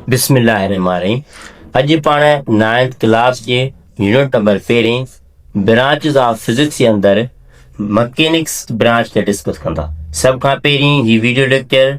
बिस्मिल्लाहिर्रहमानिर्रहीम। अॼु पाण 9th क्लास जे unit number 13 branches of physics जे अंदरि मैकेनिक्स ब्रांच ते डिस्कस कंदा। सभ खां पहिरीं ही वीडियो लेक्चर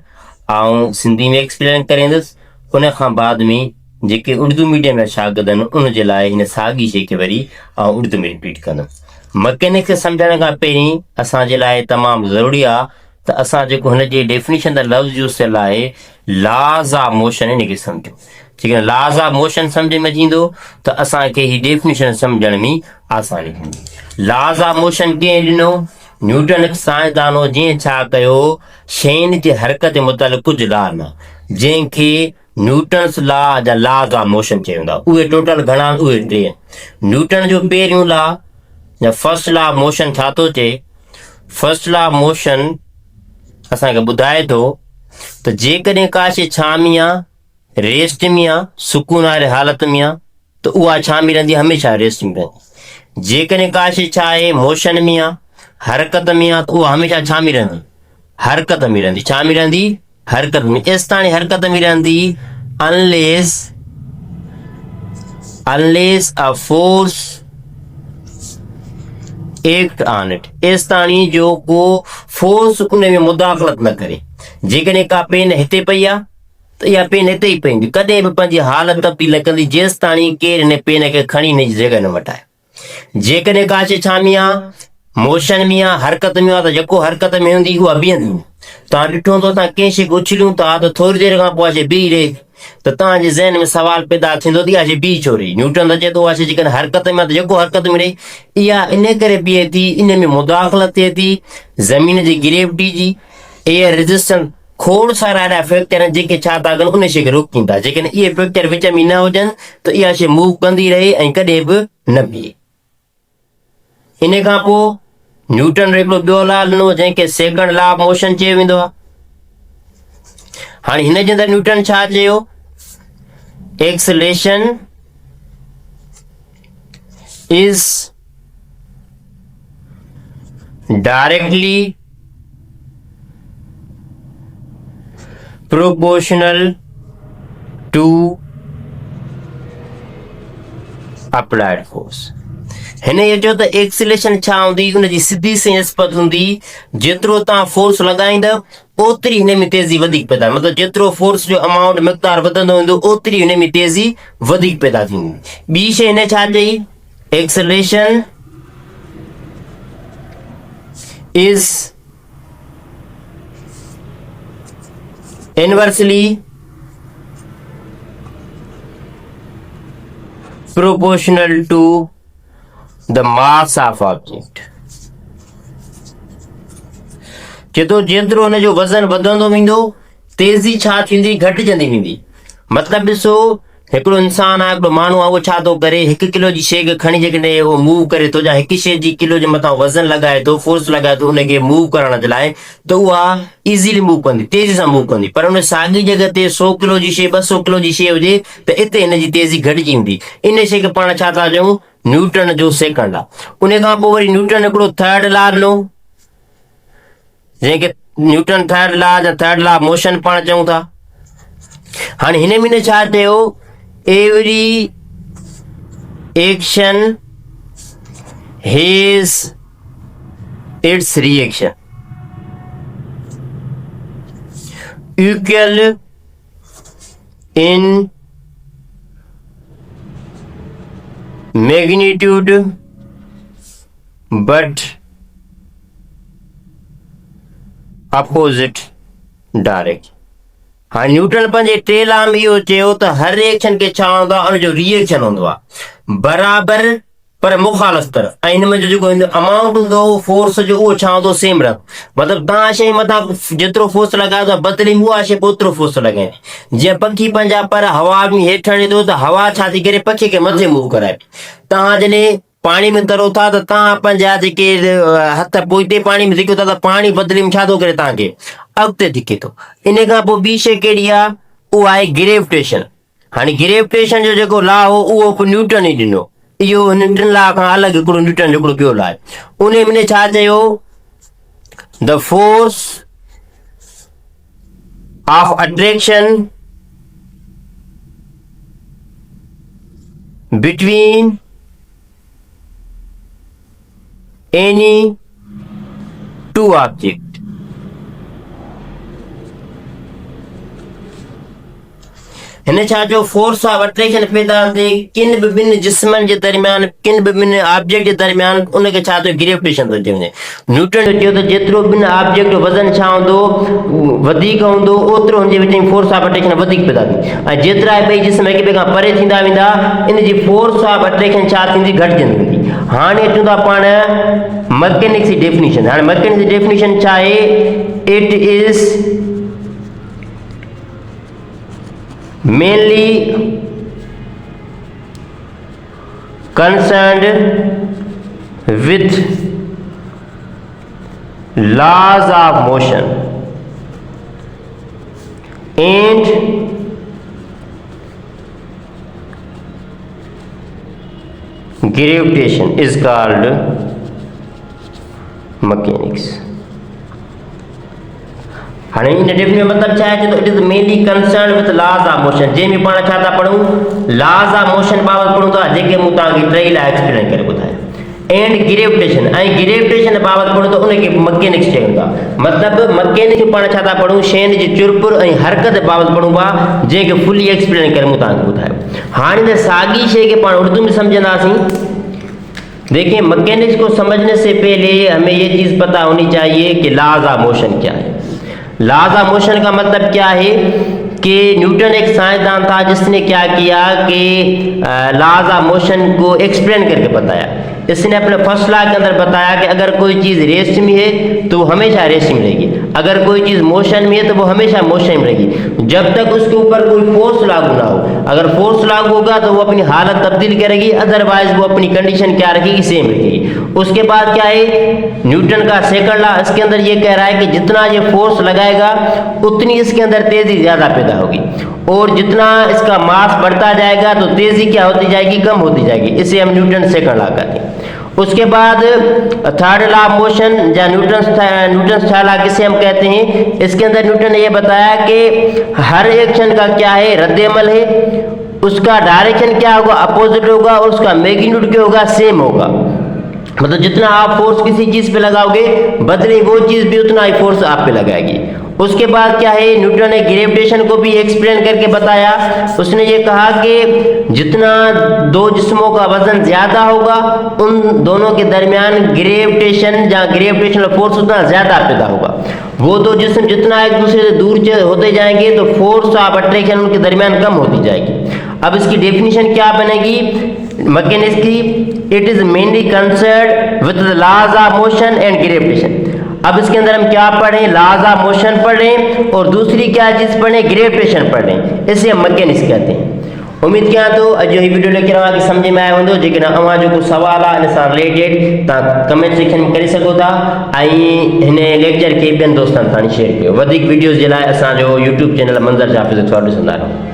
आउं सिंधी में एक्सप्लेन करेंदुसि, उन खां बाद में जेके उर्दू मीडियम जा शागिर्द आहिनि उन जे लाइ हिन साॻी शइ खे वरी आउं उर्दू में रिपीट कंदुमि। मैकेनिक्स खे सम्झण खां पहिरीं असांजे लाइ तमामु ज़रूरी आहे त असां जेको हिन जे डेफिनेशन जा लफ़्ज़ यूज़ थियल आहे लॉज़ ऑफ मोशन हिनखे सम्झूं। जेकॾहिं लॉज़ ऑफ मोशन सम्झ में अची वेंदो त असांखे ही डेफिनेशन सम्झण में आसानी थींदी। लॉज़ ऑफ मोशन कीअं ॾिनो? न्यूटन हिकु साइंसदान हो जंहिं छा कयो, शयुनि जी हरकत जे मुतालिक़ कुझु लॉ ॾिना जंहिंखे न्यूटन्स लॉ जा लॉज़ ऑफ मोशन चयो वेंदो आहे। उहे टोटल घणा? उहे 3। न्यूटन जो पहिरियों लॉ या फर्स्ट लॉ ऑफ मोशन छा थो चए? फर्स्ट लॉ ऑफ मोशन असांखे ॿुधाए थो त जेकॾहिं का शइ छामी आहे, रेस्ट में आहे, सुकून वारे हालत में आहे त उहा छामी रहंदी, हमेशह रेस्ट में रहंदी। जेकॾहिं का शइ छा आहे, मोशन में आहे, हरकत में आहे त उहा हमेशह छामी रहंदी, हरकत में रहंदी। छा में रहंदी? हरकत में। एसिताणी हरकत में रहंदी unless a force act on it. एसिताणी जो को फोर्स उन में मुदाख़लत न करे। जेकॾहिं का पेन हिते पई आहे त इहा पेन हिते ई पवंदी, कॾहिं बि पंहिंजी हालत तब्दील न कंदी जेसिताणी केरु हिन पेन खे खणी हिन जी जॻह न मटाए। जेकॾहिं का शइ छामी आहे, मोशन में आहे, हरकत में आहे त जेको हरकत में हूंदी उहा बीहंदी। तव्हां ॾिठो हूंदो असां कंहिं शइ खे उछलियूं था त थोरी देरि खां पोइ शइ बीह रहे त तव्हांजे ज़हन में सवाल पैदा थींदो त इहा शइ बीह छो रही? न्यूटन त चए थो उहा शइ जेकॾहिं हरकत में आहे त जेको हरकत में रहे इहा इन करे बीहे थी, इन में मुदाख़लत थिए थी ज़मीन जी ग्रेविटी जी, एयर रेजिस्टेंस, खोड़ सारा अहिड़ा फैक्टर आहिनि जेके छा था कनि उन शइ खे रोकीनि था। जेकॾहिं इहे फैक्टर विच में न हुजनि त इहा शइ मूव कंदी रहे ऐं कॾहिं बि न बीहे। इन खां पोइ न्यूटन हिकिड़ो ॿियो लॉ ॾिनो जंहिंखे सेकंड लॉ ऑफ मोशन चयो वेंदो आहे। हाणे हिन जे अंदरि न्यूटन छा चयो? Acceleration is directly proportional to applied force। हिन ये चयो त एक्सेलरेशन छा हूंदी? उनजी सिधी सी निस्बत हूंदी, जेतिरो तव्हां फोर्स लॻाईंदव ओतिरी हिन में तेज़ी वधीक पैदा, मतिलबु जेतिरो फोर्स जो अमाउंट मिक़दार वधंदो वेंदो ओतिरी हिन में तेज़ी वधीक पैदा थींदी। ॿी शइ हिन छा चई? Acceleration is inversely proportional to the mass of object। जेतो जेतिरो हुन जो वज़न वधंदो वेंदो तेज़ी छा थींदी? घटिजंदी वेंदी। मतिलबु ॾिसो, हिकिड़ो इंसानु आहे, हिकिड़ो माण्हू आहे, उहो छा थो करे, 1 किलो जी शइ खे खणी जेकॾहिं उहो मूव करे थो या हिकु शइ जी किलो जे मथां वज़न लॻाए थो, फोर्स लॻाए थो उनखे मूव करण जे लाइ, त उहा इज़ीली मूव कंदी, तेज़ी सां मूव कंदी। पर उन साॻी जॻह ते 100 किलो जी शइ, 200 किलो जी शइ हुजे त इते हिन जी तेज़ी घटिजी वेंदी। इन शइ खे पाण छा था चऊं? न्यूटन जो सेकंड लॉ। उन खां पोइ वरी न्यूटन हिकिड़ो थर्ड लॉ ॾिनो जंहिंखे न्यूटन थर्ड लॉ या थर्ड लॉ ऑफ मोशन पाण चऊं था। हाणे हिन में छा चयो? Every action has its reaction equal in magnitude but opposite direction. हाँ, न्यूटन पंहिंजे 3 लॉ में इहो चयो त हर रिएक्शन खे छा हूंदो आहे? हुनजो रिएक्शन हूंदो आहे बराबर पर मुखालिफ़ तरफ़, ऐं हिन में जेको अमाउंट हूंदो फोर्स जो उहो छा हूंदो? सेम रहंदो। मतिलबु तव्हां शइ मथां जेतिरो फोर्स लॻायो था बदिली में उहा शइ ओतिरो फोर्स लॻाइणी। जीअं पखी पंहिंजा पर हवा में हेठि हणे थो त हवा छा थी करे पखी खे मथे मूव कराए। तव्हां जॾहिं पाणी में तरो था त तव्हां पंहिंजा जेके हथ पोइते पाणी में धिको था त पाणी बदिली में छा थो करे? तव्हांखे अॻिते धिके थो। इन खां पोइ ॿी शइ कहिड़ी आहे? उहा आहे ग्रेविटेशन। हाणे ग्रेविटेशन जो जेको लॉ हो उहो बि न्यूटन ई ॾिनो। इहो हिन 3 लॉ खां अलॻि हिकिड़ो न्यूटन जो हिकिड़ो ॿियो लॉ आहे। उन में छा चयो? The force of attraction between any two objects. हिन छा जो फोर्स ऑफ अट्रैक्शन पैदा थिए किन विभिन्न जिस्मनि जे दरमियान किन विभिन्न ऑब्जेक्ट जे दरमियान उनखे छा थो ग्रेविटेशन थो चइजे। न्यूटन चयो त जेतिरो ॿिनि ऑब्जेक्ट जो वज़न छा हूंदो वधीक हूंदो ओतिरो हुनजे विच में फोर्स ऑफ अट्रैक्शन वधीक पैदा थींदी ऐं जेतिरा ॿई जिस्म हिक ॿिए खां परे थींदा वेंदा इन जी फोर्स ऑफ अट्रैक्शन छा थींदी घटिजंदी वेंदी। हाणे अचूं था पाण मैकेनिक्स जी डेफिनेशन। हाणे मैकेनिक्स जी डेफिनेशन छा आहे? It is mainly concerned with laws of motion and gravitation is called mechanics. हाणे इन डेफिनेशन मतलब छा आहे? It is mainly concern with laws of motion. जंहिंमें पाण छा था पढ़ूं? लॉज ऑफ मोशन बाबति पढ़ूं था जेके मूं तव्हांखे टई लाइ एक्सप्लेन करे ॿुधाया। एंड ग्रेविटेशन ऐं ग्रेविटेशन बाबति पढ़ूं त उनखे मैकेनिक्स चयूं था। मतिलबु मैकेनिक्स में पाण छा था पढ़ूं? शयुनि जी चुरपुर ऐं हरकत बाबति पढ़ूं था जंहिंखे फुली एक्सप्लेन करे मूं तव्हांखे ॿुधायो। हाणे त साॻी शइ खे पाण उर्दू में सम्झंदासीं। देखिए मैकेनिक्स को समझने से पहले हमें ये चीज़ पता होनी चाहिए कि लॉज ऑफ मोशन क्या है। लॉज ऑफ मोशन का मतलब क्या है कि न्यूटन एक साइंसदान था जिसने क्या किया कि लॉज ऑफ मोशन को एक्सप्लेन करके बताया। इसने अपने फर्स्ट लॉ के अंदर बताया कि अगर कोई चीज़ रेस्ट में है तो वो हमेशा रेस्ट में रहेगी, अगर कोई चीज़ मोशन में है तो वो हमेशा मोशन में रहेगी जब तक उसके ऊपर कोई फोर्स लागू ना हो। अगर फोर्स लागू होगा तो वो अपनी हालत तब्दील करेगी, अदरवाइज वो अपनी कंडीशन क्या रखेगी? सेम रखेगी। उसके बाद क्या है? न्यूटन का सेकंड लॉ इसके अंदर ये कह रहा है कि जितना ये फोर्स लगाएगा उतनी इसके अंदर तेजी ज़्यादा पैदा होगी और जितना इसका मास बढ़ता जाएगा तो तेजी क्या होती जाएगी? कम होती जाएगी। इसे हम न्यूटन सेकंड लॉ कहते हैं। उसके बाद थर्ड लॉ ऑफ मोशन या न्यूटन थर्ड लॉ किसे हम कहते हैं? इसके अंदर न्यूटन ने ये बताया कि हर एक्शन का क्या है? रद्द-ए-अमल है। उसका डायरेक्शन क्या होगा? अपोजिट होगा और उसका मैग्नीट्यूड क्या होगा? सेम होगा। मतलब जितना आप फोर्स किसी चीज पे लगाओगे बदले वो चीज भी उतना ही फोर्स आप पे लगाएगी। उसके बाद क्या है? न्यूटन ने ग्रेविटेशन को भी एक्सप्लेन करके बताया। उसने ये कहा कि जितना दो जिस्मों का वजन ज्यादा होगा उन दोनों के दरमियान ग्रेविटेशन या ग्रेविटेशनल फोर्स उतना ज्यादा पैदा होगा। वो दो जिस्म जितना एक दूसरे से दूर होते जाएंगे तो फोर्स ऑफ अट्रैक्शन उनके दरमियान कम होती जाएगी। अब इसकी डेफिनेशन क्या बनेगी मैकेनिक्स की? It is mainly concerned with the laws of motion and gravitation. अब इसके अंदर हम क्या पढ़ें? लॉज ऑफ मोशन पढ़ें और दूसरी क्या चीज पढ़ें? ग्रेविटेशन पढ़ें। इसे हम मैकेनिक्स कहते हैं। उम्मीद कयां तो अॼु ही वीडियो लेकर तव्हांखे सम्झ में आयो हूंदो। जेकॾहिं अव्हां जो को सुवाल आहे इन सां रिलेटेड तव्हां कमेंट सेक्शन में करे सघो था ऐं हिन लेक्चर खे ॿियनि दोस्तनि ताईं शेयर कयो। वधीक वीडियोज़ जे लाइ असांजो यूट्यूब चैनल मंज़र जाफ़ी ॾिसंदा रहो।